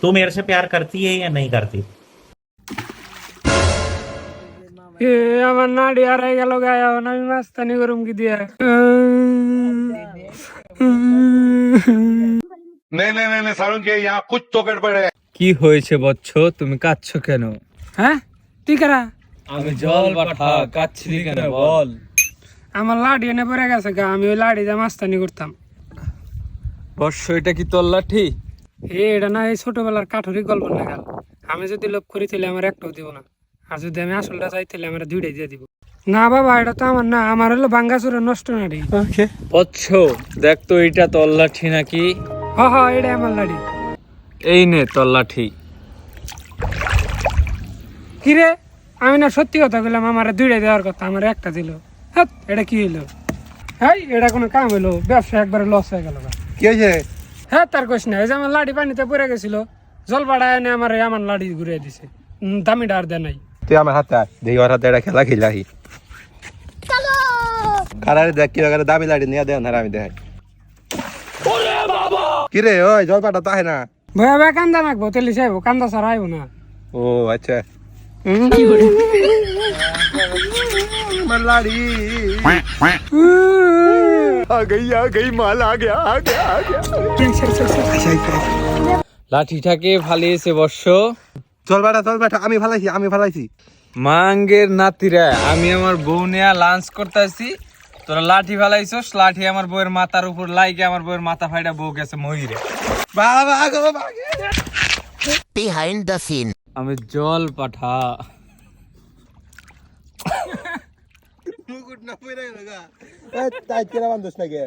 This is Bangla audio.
तू मेरे से प्यार करती है या नहीं करती? এ আমার নাড়ি হারাই গেল গায়ে আমি মাস্তানি করুম কি দিয়া नहीं नहीं नहीं नहीं सारुण के यहाँ कुछ तो गड़बड़ है। কি হয়েছে বচ্চ, তুমি কাঁদছো কেন? হ্যাঁ তুই কারা? আমি জল পাঠা, কাচ্ছিলি কেন বল? আমার লাড়ি এনে পড়ে গেছে গা, আমি ওই লাড়ি দিয়ে মাস্তানি করতাম। বর্ষ, এটা কি তোর লাঠি? এটা না এই ছোটবেলার কাঠুরি গল্প নাগাল। আমি যদি লোভ করি তাহলে আমার একটাও দিব না, আর যদি আমি আসলটা চাই তাহলে আমার দুইটাই দিয়ে দিব। না বাবা, এটা তো আমার না, আমার হলো ভাঙ্গাচুরের নষ্ট নাড়ি। বচ্চ, দেখ তো এটা তোর লাঠি নাকি? হ হ, এটা আমার লাড়ি। এই নে তোর লাঠি। কিরে, আমি না সত্যি কথা বললাম, আমার দুইটাই দেওয়ার কথা, আমার একটা দিল। হ্যাঁ, এটা কি হইলো? হ্যাঁ, এটা কোনো কাম হইলো? ব্যবসা একবারে লস হয়ে গেল। কি হয়েছে? হ্যাঁ, তার কোশ না, এই যে আমার লাড়ি পানিতে পড়ে গেছিল, জল বাড়ায় এনে আমার লাড়ি ঘুরিয়ে দিছে। দামি ডার দেয় নাই। তুই আমার হাতে আয়, দেখি ওর হাতে একটা খেলা খেলাহি। কারারে দেখ কি করে দাবি লাড়ি নিয়ে দেন আর আমি দেখাই। কি রে ওই জল পাটা তাই না? ভয়া ভয়া কান্দা মাখবো, তেলি চাইবো, কান্দা ছাড়া আইবো না। ও আচ্ছা। आ गई माल आ गया आ गया आ गया। লাঠিটাকে ফালিয়েছে বর্ষ। চল বেটা আমি ফালাইছি। মাঙ্গের নাতিরা, আমি আমার বউ নিয়ে লাঞ্চ করতেছি, তোরা লাঠি ফালাইছস। লাঠি আমার বউয়ের মাথার উপর লাইগে আমার বউয়ের মাথা ফাইটা বউ গেছে মহিরে। বাবা গো Behind the scene. আমি জল পাঠা। মুকুট না পইরা গেল গা। তাই কেরা বান্দস নাকি?